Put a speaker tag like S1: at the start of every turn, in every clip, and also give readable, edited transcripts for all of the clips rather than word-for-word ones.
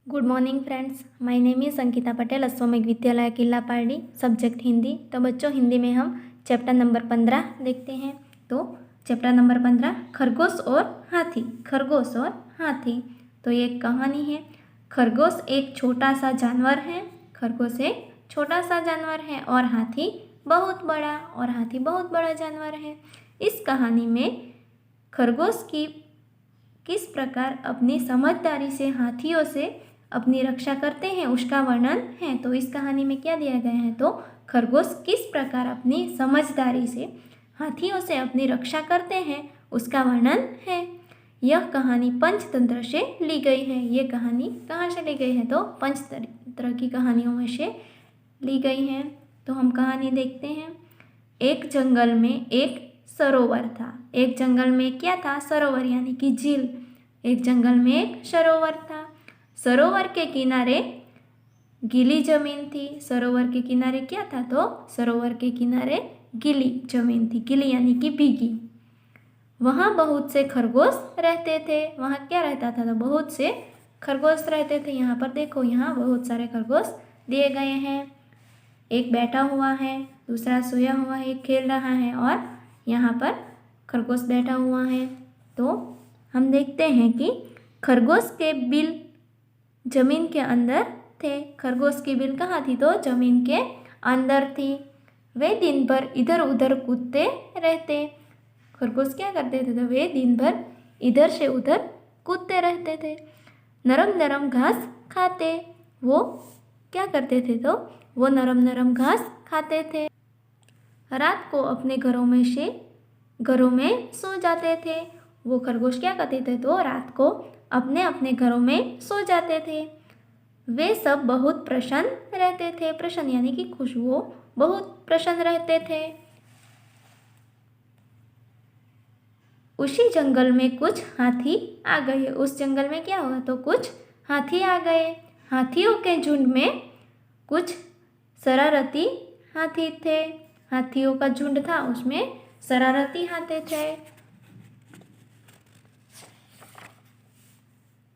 S1: Good morning friends, my name is Ankita Patel, Ashwamegh Vidyalaya Killa Pardi, subject Hindi. तो बच्चों, हिंदी में हम चैप्टर नंबर 15 देखते हैं। तो चैप्टर नंबर 15 खरगोश और हाथी। खरगोश और हाथी। तो ये एक कहानी है। खरगोश एक छोटा सा जानवर है। खरगोश एक छोटा सा जानवर है और हाथी बहुत बड़ा जानवर है। इस कहानी में खरगोश की किस प्रकार अपनी समझदारी से हाथियों से अपनी रक्षा करते हैं उसका वर्णन है। तो इस कहानी में क्या दिया गया है, तो खरगोश किस प्रकार अपनी समझदारी से हाथियों से अपनी रक्षा करते हैं उसका वर्णन है। यह कहानी पंचतंत्र से ली गई है। ये कहानी कहाँ से ली गई है, तो पंचतंत्र की कहानियों में से ली गई है। तो हम कहानी देखते हैं। एक जंगल में एक सरोवर था। एक जंगल में क्या था, सरोवर यानी कि झील। एक जंगल में एक सरोवर था। सरोवर के किनारे गीली जमीन थी। सरोवर के किनारे क्या था, तो सरोवर के किनारे गीली जमीन थी। गीली यानी कि भीगी। वहाँ बहुत से खरगोश रहते थे। वहाँ क्या रहता था, तो बहुत से खरगोश रहते थे। यहाँ पर देखो, यहाँ बहुत सारे खरगोश दिए गए हैं। एक बैठा हुआ है, दूसरा सोया हुआ है, एक खेल रहा है और यहाँ पर खरगोश बैठा हुआ है। तो हम देखते हैं कि खरगोश के बिल जमीन के अंदर थे। खरगोश की बिल कहाँ थी, तो जमीन के अंदर थी। वे दिन भर इधर उधर कूदते रहते। खरगोश क्या करते थे, तो वे दिन भर इधर से उधर कूदते रहते थे। नरम नरम घास खाते। वो क्या करते थे, तो वो नरम नरम घास खाते थे। रात को अपने घरों में सो जाते थे। वो खरगोश क्या करते थे, तो रात को अपने अपने घरों में सो जाते थे। वे सब बहुत प्रसन्न रहते थे। प्रसन्न यानी कि खुश। वो बहुत प्रसन्न रहते थे। उसी जंगल में कुछ हाथी आ गए। उस जंगल में क्या हुआ, तो कुछ हाथी आ गए। हाथियों के झुंड में कुछ शरारती हाथी थे। हाथियों का झुंड था, उसमें शरारती हाथी थे।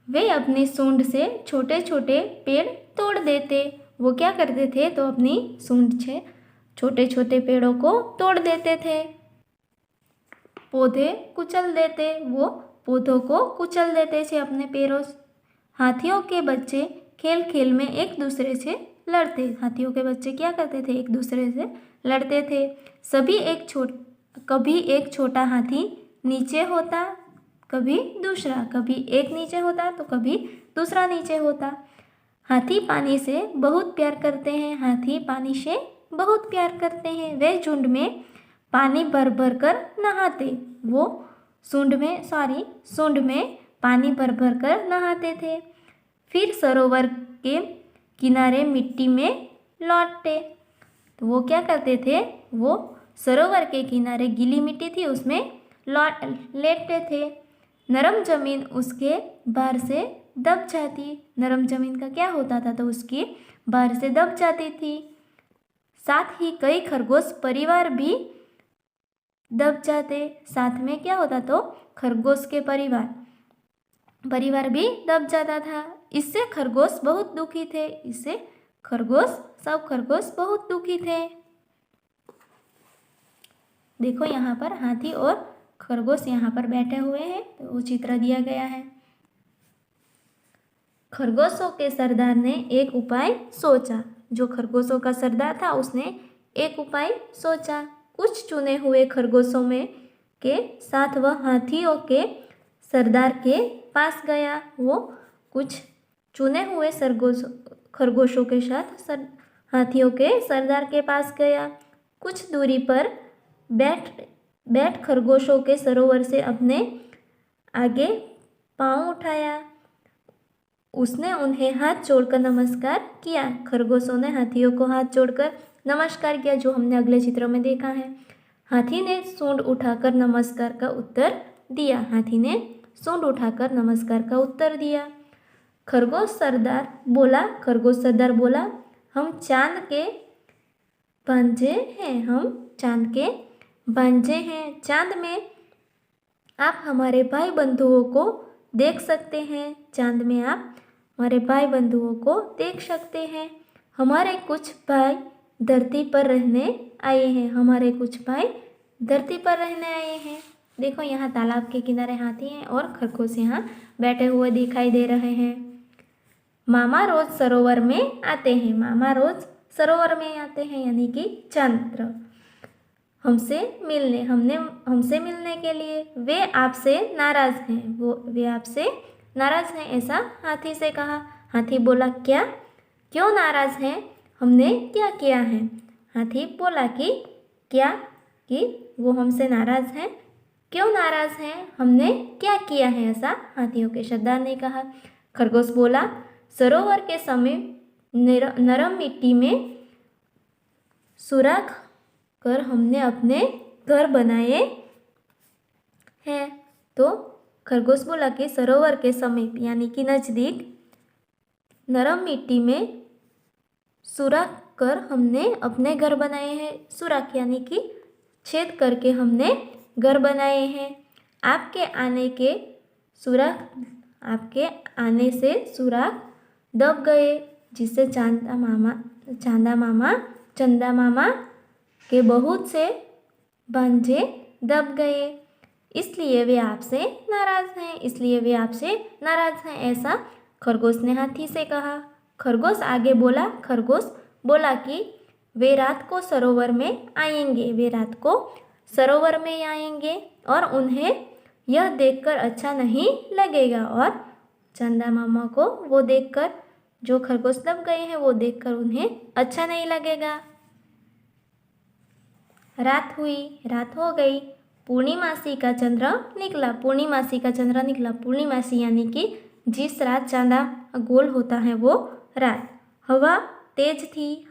S1: वे अपनी सूंड से छोटे छोटे पेड़ तोड़ देते। वो क्या करते थे, तो अपनी सूंड से छोटे छोटे पेड़ों को तोड़ देते थे। पौधे कुचल देते। वो पौधों को कुचल देते थे अपने पैरों से। हाथियों के बच्चे खेल खेल में एक दूसरे से लड़ते। हाथियों के बच्चे क्या करते थे, एक दूसरे से लड़ते थे। कभी एक छोटा हाथी नीचे होता, कभी दूसरा। कभी एक नीचे होता तो कभी दूसरा नीचे होता। हाथी पानी से बहुत प्यार करते हैं। हाथी पानी से बहुत प्यार करते हैं। वे झुंड में पानी भर भर कर नहाते। वो सूंड में पानी भर भर कर नहाते थे। फिर सरोवर के किनारे मिट्टी में लौटते। तो वो क्या करते थे, वो सरोवर के किनारे गीली मिट्टी थी, उसमें लेटते थे। नरम जमीन उसके बाहर से दब जाती। नरम जमीन का क्या होता था, तो उसकी बाहर से दब जाती थी। साथ ही कई खरगोश परिवार भी दब जाते। साथ में क्या होता, तो खरगोश के परिवार भी दब जाता था। इससे खरगोश बहुत दुखी थे। सब खरगोश बहुत दुखी थे। देखो, यहाँ पर हाथी और खरगोश यहाँ पर बैठे हुए हैं। तो वो चित्र दिया गया है। खरगोशों के सरदार ने एक उपाय सोचा। जो खरगोशों का सरदार था, उसने एक उपाय सोचा। कुछ चुने हुए खरगोशों में के साथ वह हाथियों के सरदार के पास गया। वो कुछ चुने हुए खरगोशों के साथ हाथियों के सरदार के पास गया। कुछ दूरी पर बैठ खरगोशों के सरोवर से अपने आगे पाँव उठाया। उसने उन्हें हाथ जोड़कर नमस्कार किया। खरगोशों ने हाथियों को हाथ जोड़कर नमस्कार किया, जो हमने अगले चित्र में देखा है। हाथी ने सूंड उठाकर नमस्कार का उत्तर दिया। खरगोश सरदार बोला, हम चांद के भांजे हैं। चांद में आप हमारे भाई बंधुओं को देख सकते हैं। चांद में आप हमारे भाई बंधुओं को देख सकते हैं। हमारे कुछ भाई धरती पर रहने आए हैं। हमारे कुछ भाई धरती पर रहने आए हैं। देखो यहाँ तालाब के किनारे हाथी हैं और खरगोश यहाँ बैठे हुए दिखाई दे रहे हैं। मामा रोज सरोवर में आते हैं। मामा रोज सरोवर में आते हैं यानी कि चंद्र हमसे मिलने के लिए। वे आपसे नाराज हैं। वे आपसे नाराज हैं, ऐसा हाथी से कहा। हाथी बोला, क्या? क्यों नाराज हैं? हमने क्या किया है? हाथी बोला कि वो हमसे नाराज हैं। क्यों नाराज हैं? हमने क्या किया है? ऐसा हाथियों के सरदार ने कहा। खरगोश बोला, सरोवर के समीप नरम मिट्टी में सुराख कर हमने अपने घर बनाए हैं। तो खरगोश बोला कि सरोवर के समीप यानी कि नज़दीक नरम मिट्टी में सुराख कर हमने अपने घर बनाए हैं। सुराख यानी कि छेद करके हमने घर बनाए हैं। आपके आने से सुराख दब गए, जिससे चंदा मामा के बहुत से भांजे दब गए। इसलिए वे आपसे नाराज हैं, ऐसा खरगोश ने हाथी से कहा। खरगोश आगे बोला। खरगोश बोला कि वे रात को सरोवर में आएंगे और उन्हें यह देखकर अच्छा नहीं लगेगा। और चंदा मामा को वो देखकर, जो खरगोश दब गए हैं, वो देखकर उन्हें अच्छा नहीं लगेगा। रात हो गई। पूर्णिमासी का चंद्र निकला। पूर्णिमासी यानी कि जिस रात चांदा गोल होता है वो रात। हवा तेज थी।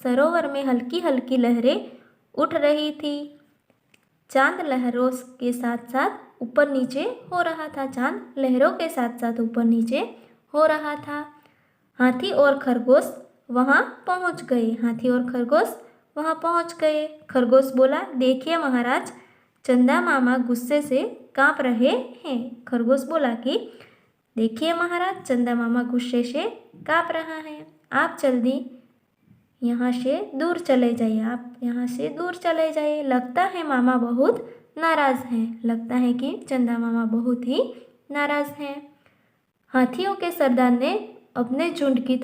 S1: सरोवर में हल्की हल्की लहरें उठ रही थी। चांद लहरों के साथ साथ ऊपर नीचे हो रहा था। हाथी और खरगोश वहाँ पहुँच गए। खरगोश बोला, देखिए महाराज, चंदा मामा गुस्से से काँप रहे हैं। खरगोश बोला कि देखिए महाराज, चंदा मामा गुस्से से काँप रहा है। आप जल्दी यहाँ से दूर चले जाइए। लगता है मामा बहुत नाराज हैं। लगता है कि चंदा मामा बहुत ही नाराज हैं। हाथियों के सरदार ने अपने झुंड की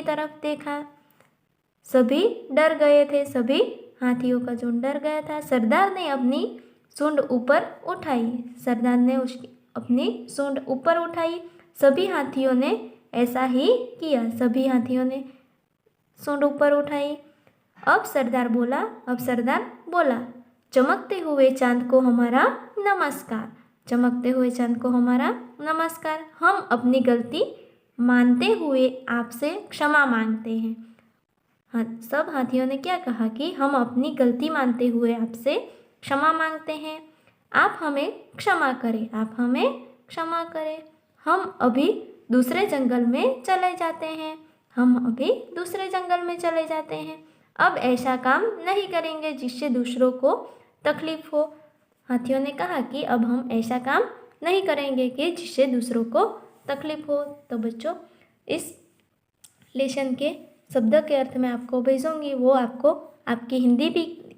S1: तरफ देखा। सभी डर गए थे। हाथियों का झुंड डर गया था। सरदार ने अपनी सूंड ऊपर उठाई। सभी हाथियों ने ऐसा ही किया। सूंड ऊपर उठाई। अब सरदार बोला, चमकते हुए चांद को हमारा नमस्कार। हम अपनी गलती मानते हुए आपसे क्षमा मांगते हैं। सब हाथियों ने क्या कहा कि हम अपनी गलती मानते हुए आपसे क्षमा मांगते हैं। आप हमें क्षमा करें। हम अभी दूसरे जंगल में चले जाते हैं। अब ऐसा काम नहीं करेंगे जिससे दूसरों को तकलीफ हो। हाथियों ने कहा कि अब हम ऐसा काम नहीं करेंगे कि जिससे दूसरों को तकलीफ हो। तो बच्चों, इस लेसन के शब्द के अर्थ में आपको भेजूंगी, वो आपको आपकी हिंदी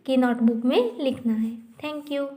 S1: की नोटबुक में लिखना है। Thank you.